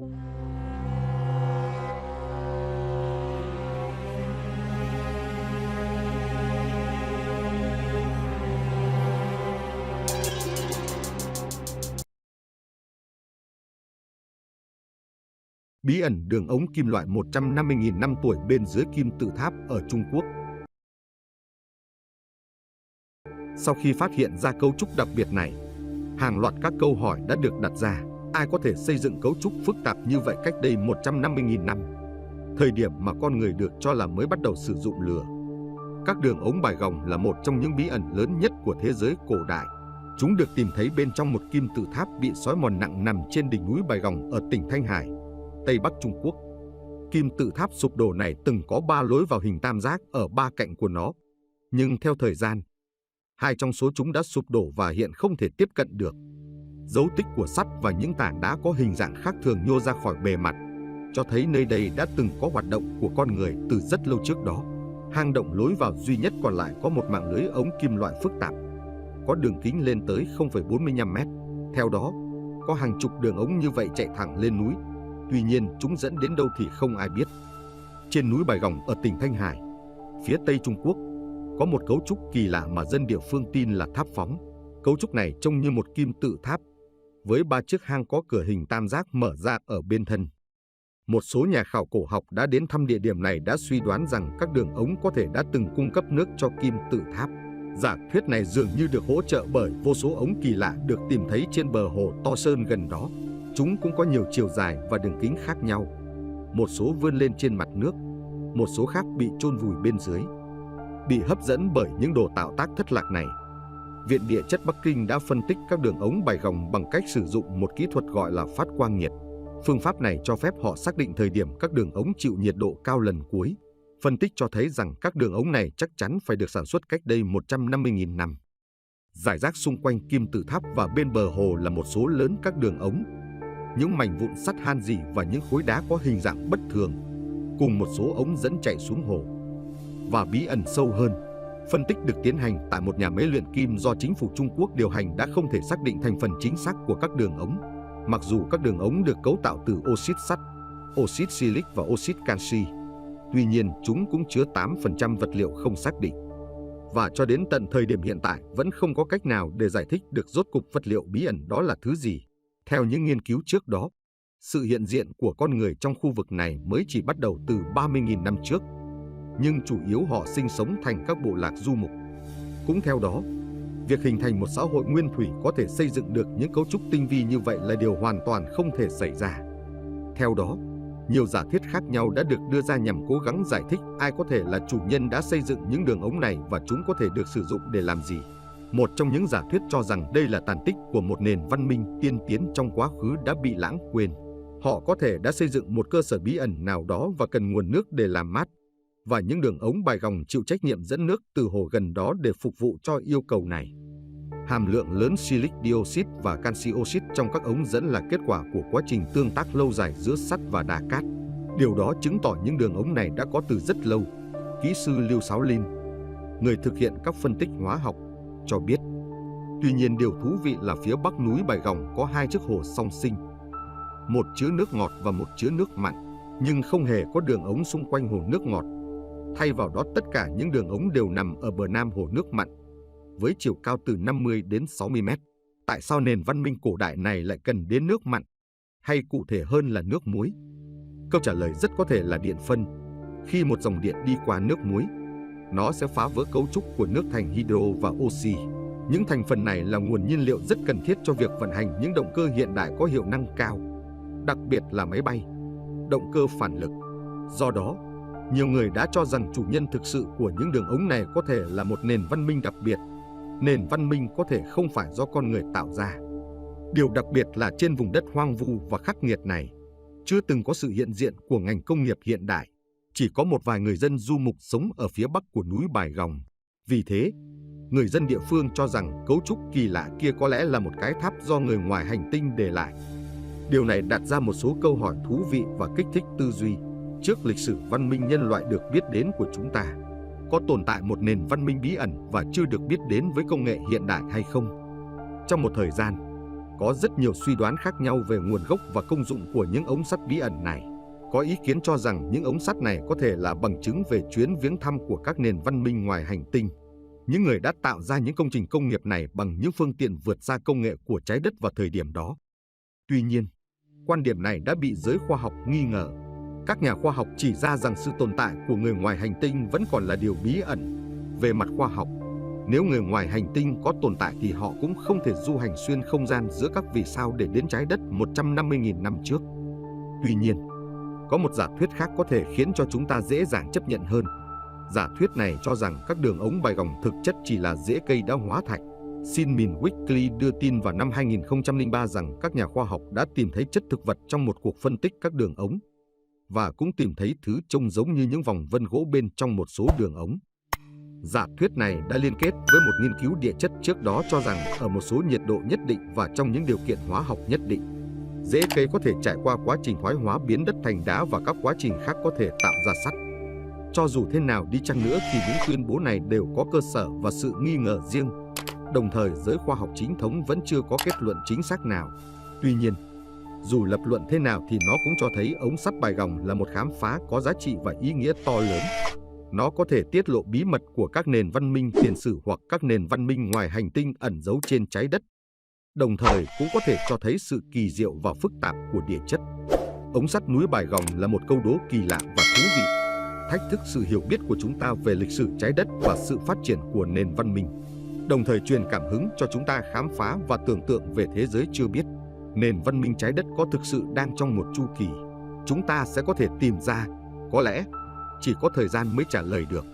Bí ẩn đường ống kim loại 150.000 năm tuổi bên dưới kim tự tháp ở Trung Quốc. Sau khi phát hiện ra cấu trúc đặc biệt này, hàng loạt các câu hỏi đã được đặt ra. Ai có thể xây dựng cấu trúc phức tạp như vậy cách đây 150.000 năm? Thời điểm mà con người được cho là mới bắt đầu sử dụng lửa. Các đường ống bài gòng là một trong những bí ẩn lớn nhất của thế giới cổ đại. Chúng được tìm thấy bên trong một kim tự tháp bị xói mòn nặng nằm trên đỉnh núi Bài Gòng ở tỉnh Thanh Hải, Tây Bắc Trung Quốc. Kim tự tháp sụp đổ này từng có 3 lối vào hình tam giác ở 3 cạnh của nó. Nhưng theo thời gian, 2 trong số chúng đã sụp đổ và hiện không thể tiếp cận được. Dấu tích của sắt và những tảng đá có hình dạng khác thường nhô ra khỏi bề mặt, cho thấy nơi đây đã từng có hoạt động của con người từ rất lâu trước đó. Hang động lối vào duy nhất còn lại có một mạng lưới ống kim loại phức tạp, có đường kính lên tới 0,45 mét. Theo đó, có hàng chục đường ống như vậy chạy thẳng lên núi. Tuy nhiên, chúng dẫn đến đâu thì không ai biết. Trên núi Bài Gòng ở tỉnh Thanh Hải, phía Tây Trung Quốc, có một cấu trúc kỳ lạ mà dân địa phương tin là tháp phóng. Cấu trúc này trông như một kim tự tháp, với 3 chiếc hang có cửa hình tam giác mở ra ở bên thân. Một số nhà khảo cổ học đã đến thăm địa điểm này đã suy đoán rằng các đường ống có thể đã từng cung cấp nước cho kim tự tháp. Giả thuyết này dường như được hỗ trợ bởi vô số ống kỳ lạ được tìm thấy trên bờ hồ To Sơn gần đó. Chúng cũng có nhiều chiều dài và đường kính khác nhau. Một số vươn lên trên mặt nước, một số khác bị chôn vùi bên dưới. Bị hấp dẫn bởi những đồ tạo tác thất lạc này, Viện Địa chất Bắc Kinh đã phân tích các đường ống Bài Gòng bằng cách sử dụng một kỹ thuật gọi là phát quang nhiệt. Phương pháp này cho phép họ xác định thời điểm các đường ống chịu nhiệt độ cao lần cuối. Phân tích cho thấy rằng các đường ống này chắc chắn phải được sản xuất cách đây 150.000 năm. Rải rác xung quanh kim tự tháp và bên bờ hồ là một số lớn các đường ống, những mảnh vụn sắt han rỉ và những khối đá có hình dạng bất thường, cùng một số ống dẫn chạy xuống hồ. Và bí ẩn sâu hơn, phân tích được tiến hành tại một nhà máy luyện kim do chính phủ Trung Quốc điều hành đã không thể xác định thành phần chính xác của các đường ống. Mặc dù các đường ống được cấu tạo từ oxit sắt, oxit silic và oxit canxi, tuy nhiên chúng cũng chứa 8% vật liệu không xác định. Và cho đến tận thời điểm hiện tại vẫn không có cách nào để giải thích được rốt cục vật liệu bí ẩn đó là thứ gì. Theo những nghiên cứu trước đó, sự hiện diện của con người trong khu vực này mới chỉ bắt đầu từ 30.000 năm trước, nhưng chủ yếu họ sinh sống thành các bộ lạc du mục. Cũng theo đó, việc hình thành một xã hội nguyên thủy có thể xây dựng được những cấu trúc tinh vi như vậy là điều hoàn toàn không thể xảy ra. Theo đó, nhiều giả thuyết khác nhau đã được đưa ra nhằm cố gắng giải thích ai có thể là chủ nhân đã xây dựng những đường ống này và chúng có thể được sử dụng để làm gì. Một trong những giả thuyết cho rằng đây là tàn tích của một nền văn minh tiên tiến trong quá khứ đã bị lãng quên. Họ có thể đã xây dựng một cơ sở bí ẩn nào đó và cần nguồn nước để làm mát, và những đường ống Bài Gòng chịu trách nhiệm dẫn nước từ hồ gần đó để phục vụ cho yêu cầu này. Hàm lượng lớn silic dioxide và canxi oxide trong các ống dẫn là kết quả của quá trình tương tác lâu dài giữa sắt và đá cát. Điều đó chứng tỏ những đường ống này đã có từ rất lâu. Kỹ sư Lưu Sáo Linh, người thực hiện các phân tích hóa học, cho biết. Tuy nhiên điều thú vị là phía bắc núi Bài Gòng có 2 chiếc hồ song sinh, một chứa nước ngọt và một chứa nước mặn, nhưng không hề có đường ống xung quanh hồ nước ngọt. Thay vào đó tất cả những đường ống đều nằm ở bờ nam hồ nước mặn, với chiều cao từ 50 đến 60 mét. Tại sao nền văn minh cổ đại này lại cần đến nước mặn, hay cụ thể hơn là nước muối? Câu trả lời rất có thể là điện phân. Khi một dòng điện đi qua nước muối, nó sẽ phá vỡ cấu trúc của nước thành hydro và oxy. Những thành phần này là nguồn nhiên liệu rất cần thiết cho việc vận hành những động cơ hiện đại có hiệu năng cao, đặc biệt là máy bay, động cơ phản lực. Do đó, nhiều người đã cho rằng chủ nhân thực sự của những đường ống này có thể là một nền văn minh đặc biệt. Nền văn minh có thể không phải do con người tạo ra. Điều đặc biệt là trên vùng đất hoang vu và khắc nghiệt này, chưa từng có sự hiện diện của ngành công nghiệp hiện đại. Chỉ có một vài người dân du mục sống ở phía bắc của núi Bài Gòng. Vì thế, người dân địa phương cho rằng cấu trúc kỳ lạ kia có lẽ là một cái tháp do người ngoài hành tinh để lại. Điều này đặt ra một số câu hỏi thú vị và kích thích tư duy. Trước lịch sử văn minh nhân loại được biết đến của chúng ta, có tồn tại một nền văn minh bí ẩn và chưa được biết đến với công nghệ hiện đại hay không? Trong một thời gian, Có rất nhiều suy đoán khác nhau về nguồn gốc và công dụng của những ống sắt bí ẩn này. Có ý kiến cho rằng những ống sắt này có thể là bằng chứng về chuyến viếng thăm của các nền văn minh ngoài hành tinh. Những người đã tạo ra những công trình công nghiệp này bằng những phương tiện vượt xa công nghệ của trái đất vào thời điểm đó. Tuy nhiên, quan điểm này đã bị giới khoa học nghi ngờ. Các nhà khoa học chỉ ra rằng sự tồn tại của người ngoài hành tinh vẫn còn là điều bí ẩn. Về mặt khoa học, nếu người ngoài hành tinh có tồn tại thì họ cũng không thể du hành xuyên không gian giữa các vì sao để đến trái đất 150.000 năm trước. Tuy nhiên, có một giả thuyết khác có thể khiến cho chúng ta dễ dàng chấp nhận hơn. Giả thuyết này cho rằng các đường ống bài gòng thực chất chỉ là rễ cây đã hóa thạch. Sinmin Weekly đưa tin vào năm 2003 rằng các nhà khoa học đã tìm thấy chất thực vật trong một cuộc phân tích các đường ống và cũng tìm thấy thứ trông giống như những vòng vân gỗ bên trong một số đường ống. Giả thuyết này đã liên kết với một nghiên cứu địa chất trước đó cho rằng ở một số nhiệt độ nhất định và trong những điều kiện hóa học nhất định, rễ cây có thể trải qua quá trình thoái hóa biến đất thành đá và các quá trình khác có thể tạo ra sắt. Cho dù thế nào đi chăng nữa thì những tuyên bố này đều có cơ sở và sự nghi ngờ riêng. Đồng thời, giới khoa học chính thống vẫn chưa có kết luận chính xác nào. Tuy nhiên, dù lập luận thế nào thì nó cũng cho thấy ống sắt bài gòng là một khám phá có giá trị và ý nghĩa to lớn. Nó có thể tiết lộ bí mật của các nền văn minh tiền sử hoặc các nền văn minh ngoài hành tinh ẩn giấu trên trái đất. Đồng thời cũng có thể cho thấy sự kỳ diệu và phức tạp của địa chất. Ống sắt núi Bài Gòng là một câu đố kỳ lạ và thú vị, thách thức sự hiểu biết của chúng ta về lịch sử trái đất và sự phát triển của nền văn minh, đồng thời truyền cảm hứng cho chúng ta khám phá và tưởng tượng về thế giới chưa biết. Nền văn minh trái đất có thực sự đang trong một chu kỳ? Chúng ta sẽ có thể tìm ra, có lẽ chỉ có thời gian mới trả lời được.